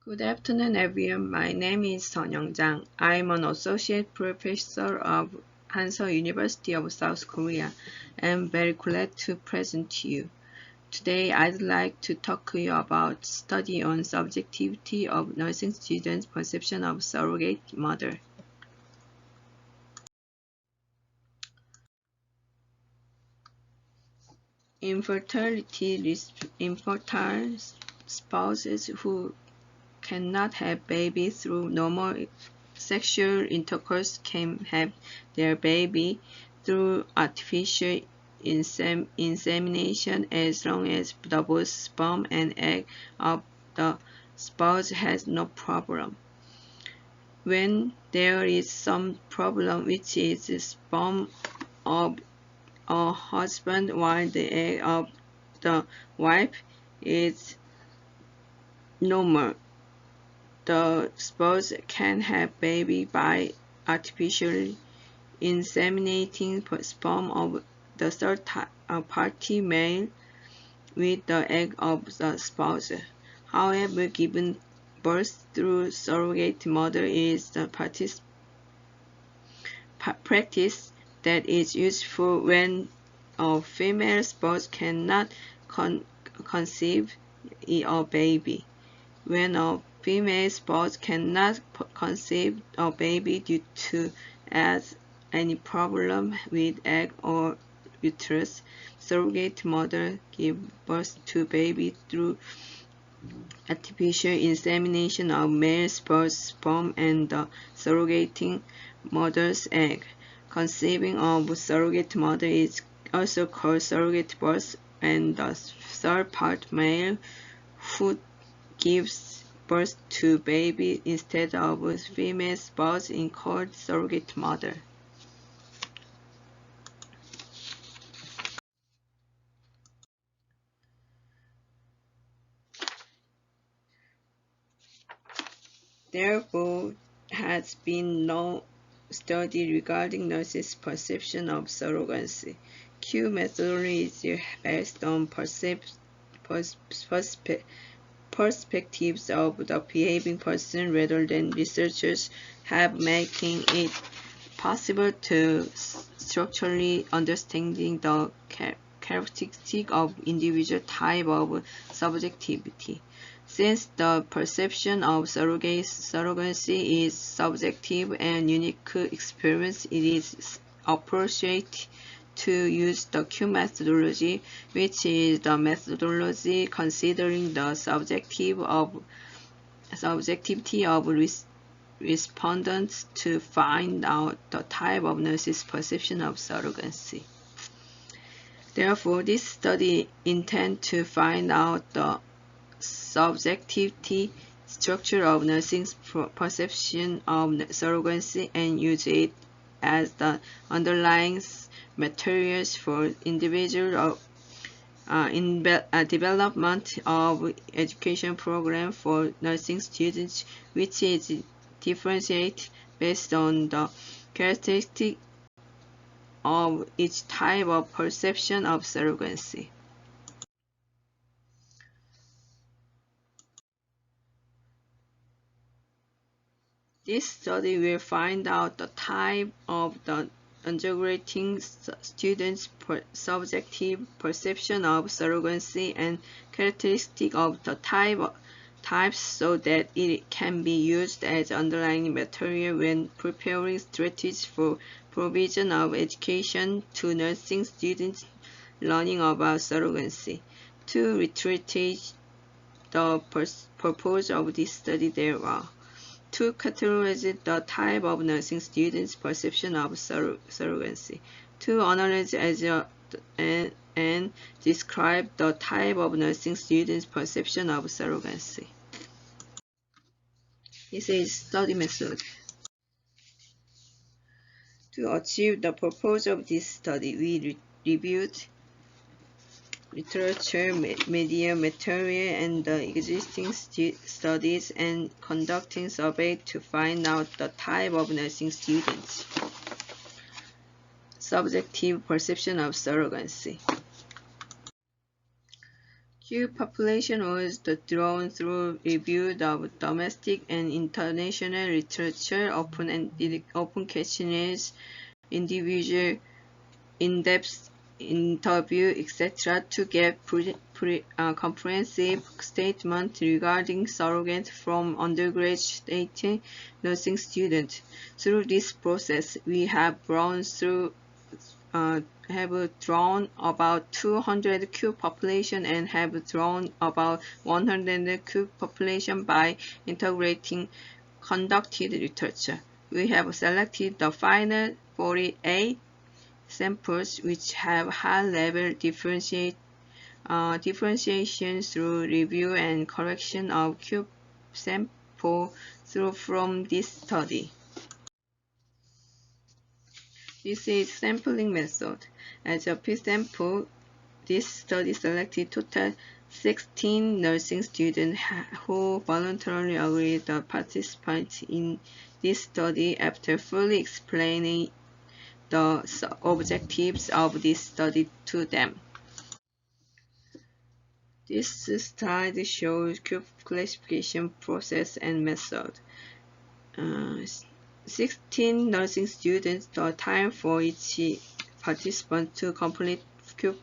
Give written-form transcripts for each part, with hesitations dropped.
Good afternoon, everyone. My name is Sunyoung Jang. I am an associate professor of Hanseo University of South Korea. I am very glad to present to you. Today, I'd like to talk to you about study on subjectivity of nursing students' perception of surrogate mother. Infertile spouses who cannot have babies through normal sexual intercourse can have their baby through artificial insemination as long as the both sperm and egg of the spouse has no problem. When there is some problem, which is the sperm of a husband while the egg of the wife is normal, the spouse can have baby by artificially inseminating sperm of the third party male with the egg of the spouse. However, giving birth through surrogate mother is the practice that is useful when a female spouse cannot conceive a baby. When a female spouse cannot conceive a baby due to any problem with egg or uterus, surrogate mother give birth to baby through artificial insemination of male spouse sperm and the surrogating mother's egg. Conceiving of surrogate mother is also called surrogate birth, and the third part male who gives birth to baby instead of female spouse is called surrogate mother. Therefore, has been no study regarding nurses' perception of surrogacy. Q methodology is based on perspectives of the behaving person rather than researchers have making it possible to structurally understanding the characteristic of individual type of subjectivity. Since the perception of surrogacy is subjective and unique experience, it is appropriate to use the Q methodology, which is the methodology considering the subjectivity of respondents to find out the type of nurse's perception of surrogacy. Therefore, this study intends to find out the subjectivity structure of nursing's perception of surrogacy and use it as the underlying materials for individual development of education program for nursing students, which is differentiated based on the characteristic of each type of perception of surrogacy. This study will find out the type of the undergraduate students' subjective perception of surrogacy and characteristic of the types so that it can be used as underlying material when preparing strategies for provision of education to nursing students learning about surrogacy. To reiterate the purpose of this study, there are to categorize the type of nursing students' perception of surrogacy, to analyze and describe the type of nursing students' perception of surrogacy. This is study method. To achieve the purpose of this study, we reviewed literature, media material, and the existing studies and conducting survey to find out the type of nursing students' subjective perception of surrogacy. Q population was drawn through review of domestic and international literature, open questionnaires, individual in-depth interview, etc., to get comprehensive statement regarding surrogate from undergraduate nursing students. Through this process, we have drawn about 200 Q population and have drawn about 100 Q population by integrating conducted literature. We have selected the final 48 samples which have high-level differentiation through review and correction of Q sample from this study. This is sampling method. As a p-sample, this study selected total 16 nursing students who voluntarily agreed to participate in this study after fully explaining the objectives of this study to them. This slide shows Q classification process and method. 16 nursing students, the time for each participant to complete Q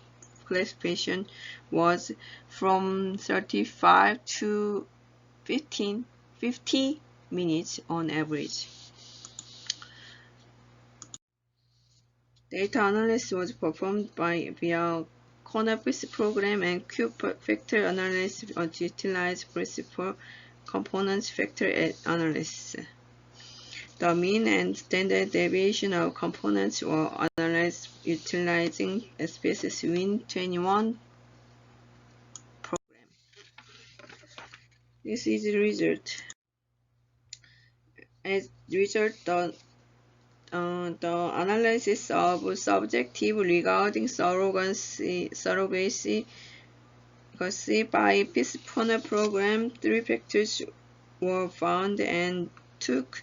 classification was from 35 to 50 minutes on average. Data analysis was performed via corner-based program, and Q factor analysis utilized principal components factor analysis. The mean and standard deviation of components were analyzed utilizing SPSS Win21 program. This is the result. As result, the analysis of subjective regarding surrogacy by Pisponer program, 3 factors were found and took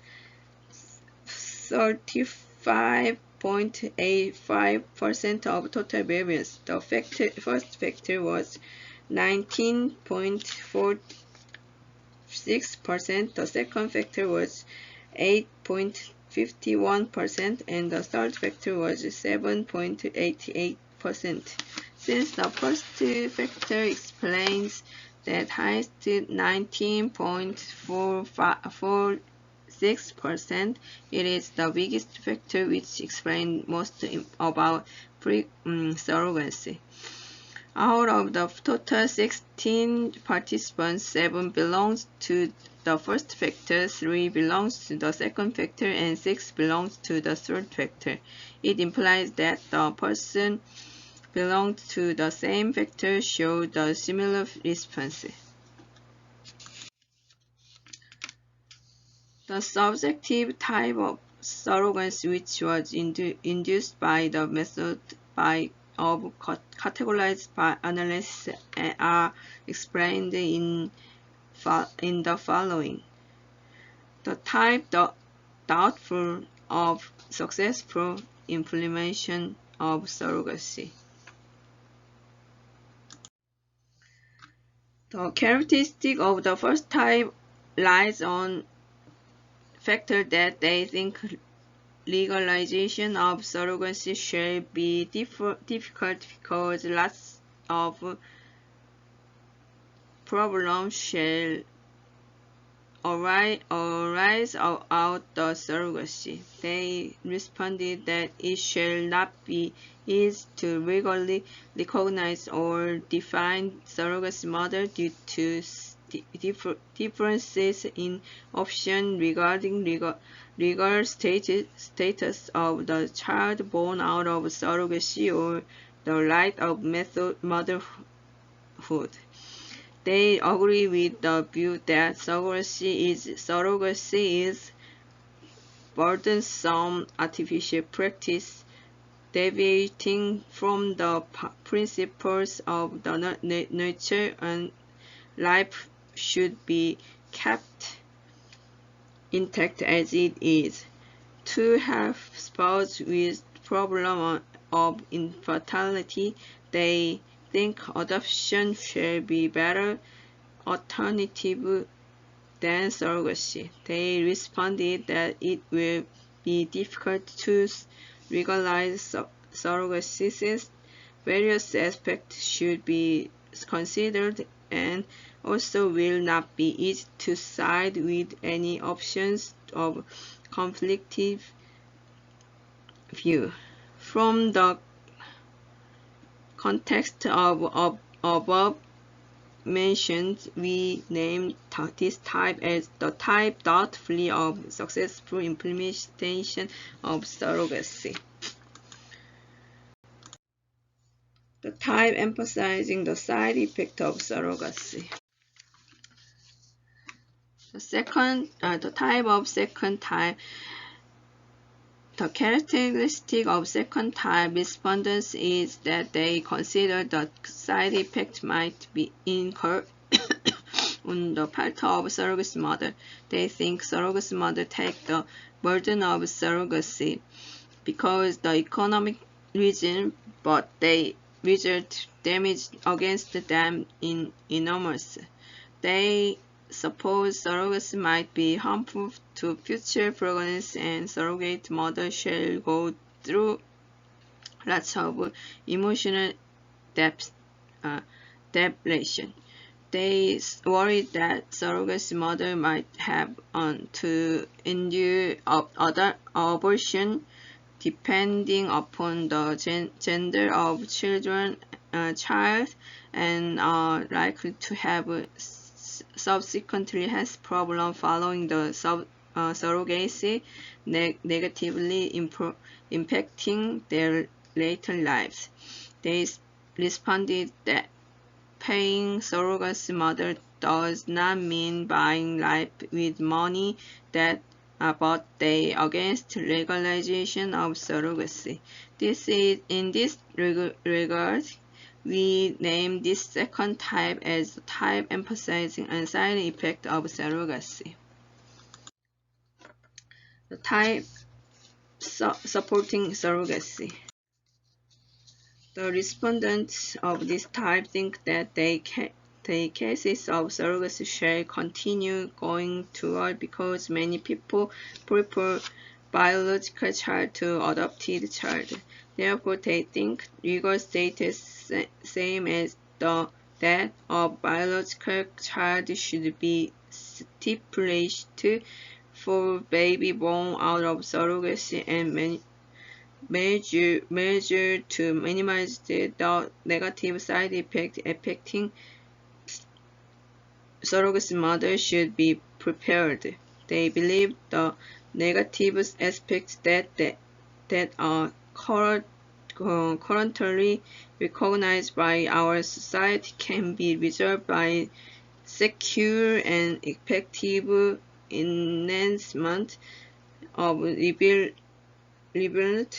35.85% of total variance. The first factor was 19.46%, the second factor was 8.51%, and the third factor was 7.88%. Since the first factor explains that highest 19.46%, it is the biggest factor which explains most about surrogacy. Out of the total 16 participants, 7 belongs to the first factor, 3 belongs to the second factor, and 6 belongs to the third factor. It implies that the person belonged to the same factor showed a similar response. The subjective type of surrogacy which was induced by the method of categorized by analysis are explained in the following. The type doubtful of successful implementation of surrogacy. The characteristic of the first type lies on factor that they think legalization of surrogacy shall be difficult because lots of problems shall arise out the surrogacy. They responded that it shall not be easy to legally recognize or define surrogacy model due to differences in options regarding legal status of the child born out of surrogacy or the right of motherhood. They agree with the view that surrogacy is burdensome artificial practice deviating from the principles of the nature, and life should be kept intact as it is. To have spouses with problem of infertility, they think adoption shall be better alternative than surrogacy. They responded that it will be difficult to legalize surrogacy since various aspects should be considered and also will not be easy to side with any options of conflicting view. From the context of above mentioned, we named this type as the type doubtfully of successful implementation of surrogacy. The type emphasizing the side effect of surrogacy. The type of second type. The characteristic of second type respondents is that they consider the side effect might be incurred on the part of surrogate mother. They think surrogate mother take the burden of surrogacy because the economic reason, but they result damage against them in enormous. They suppose surrogacy might be harmful to future pregnancy and surrogate mother shall go through lots of emotional deprivation. They worry that surrogate mother might have to endure other abortion depending upon the gender of child and are likely to have subsequently has problem following the surrogacy, negatively impacting their later lives. They responded that paying surrogacy mother does not mean buying life with money, but they against legalization of surrogacy. In this regard, we name this second type as the type emphasizing on side effect of surrogacy. The type supporting surrogacy. The respondents of this type think that the cases of surrogacy shall continue going toward because many people prefer biological child to adopted child. Therefore, they think legal status same as that of biological child should be stipulated for baby born out of surrogacy and measure to minimize the negative side effect affecting surrogacy mother should be prepared. They believe the negative aspects that are currently recognized by our society can be resolved by secure and effective enhancement of liberal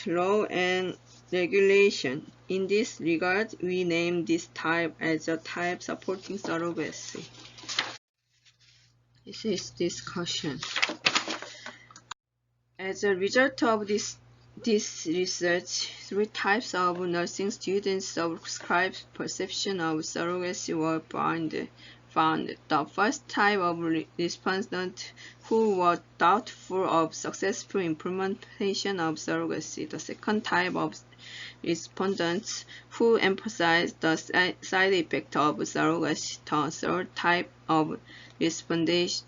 law and regulation. In this regard, we name this type as a type supporting surrogacy. This is discussion. As a result of this research, 3 types of nursing students subscribed perception of surrogacy were found. The first type of respondents who were doubtful of successful implementation of surrogacy. The second type of respondents who emphasized the side effect of surrogacy. The third type of respondents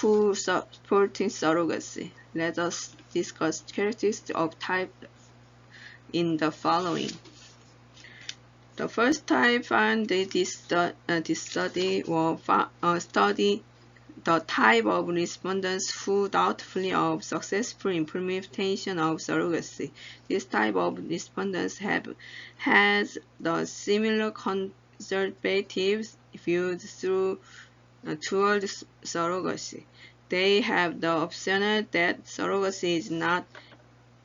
who supporting surrogacy. Let us discuss characteristics of type in the following. The first type found this study study the type of respondents who doubtfully of successful implementation of surrogacy. This type of respondents has the similar conservative views toward surrogacy. They have the option that surrogacy is not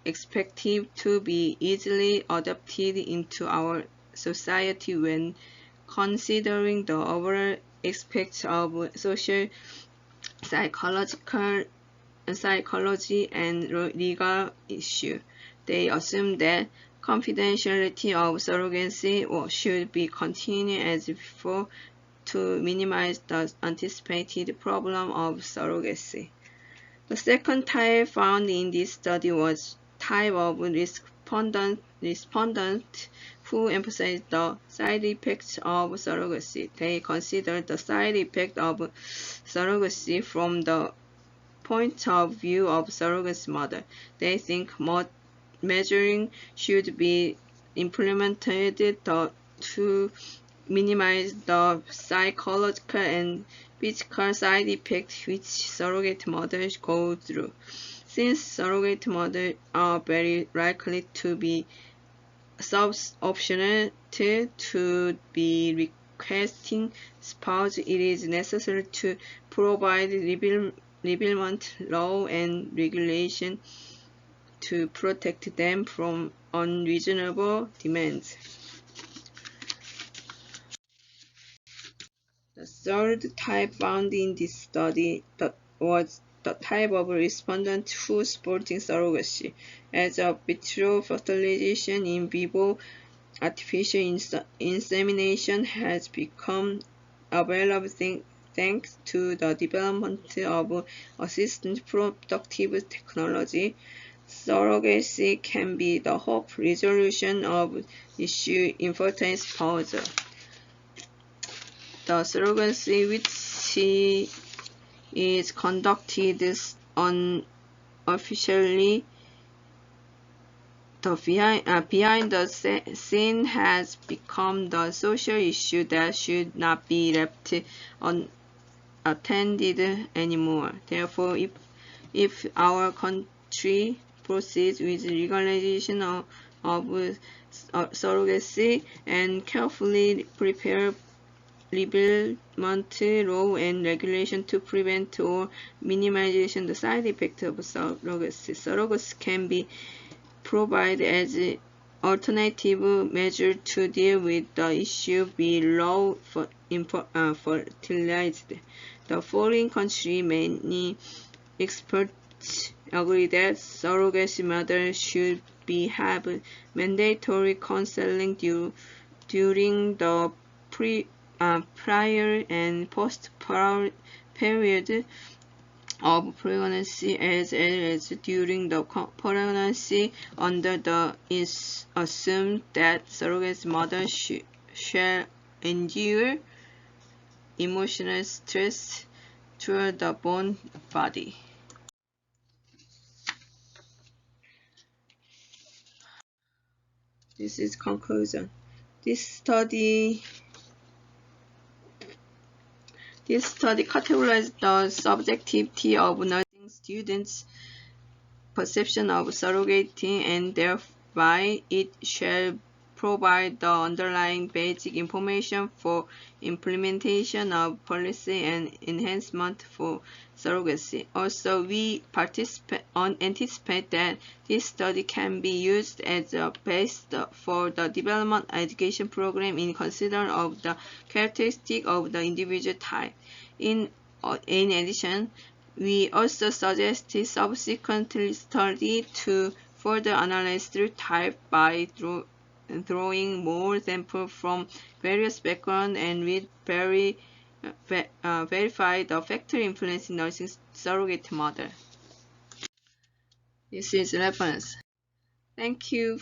expected to be easily adopted into our society when considering the overall aspects of social, psychology, and legal issue. They assume that confidentiality of surrogacy should be continued as before to minimize the anticipated problem of surrogacy. The second type found in this study was type of respondent who emphasized the side effects of surrogacy. They considered the side effect of surrogacy from the point of view of surrogacy mother. They think measuring should be implemented to minimize the psychological and physical side effects which surrogate mothers go through. Since surrogate mothers are very likely to be sub-optional to be requesting spouse, it is necessary to provide revealment law and regulation to protect them from unreasonable demands. The third type found in this study was the type of respondent who supporting surrogacy. As a vitro fertilization, in vivo artificial insemination has become available thanks to the development of assisted reproductive technology. Surrogacy can be the hope resolution of issue infertile spouse. The surrogacy which is conducted unofficially behind the scene has become the social issue that should not be left unattended anymore. Therefore, if our country proceeds with legalization of surrogacy and carefully prepare revealment law and regulation to prevent or minimize the side effects of surrogacy. Surrogacy can be provided as an alternative measure to deal with the issue below fertilized. The following country many experts agree that surrogacy mothers should have mandatory counseling during the prior and post period of pregnancy as well as during the pregnancy, under the is assumed that surrogate mothers shall endure emotional stress toward the born body. This is conclusion. This study categorized the subjectivity of nursing students' perception of surrogating, and thereby it shall provide the underlying basic information for implementation of policy and enhancement for surrogacy. Also, we anticipate that this study can be used as a base for the development education program in consideration of the characteristics of the individual type. In addition, we also suggest subsequent study to further analyze the type by drawing more samples from various backgrounds and with verify the factor influencing nursing surrogate mother. This is reference. Thank you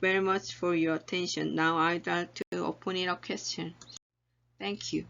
very much for your attention. Now I'd like to open it up question. Thank you.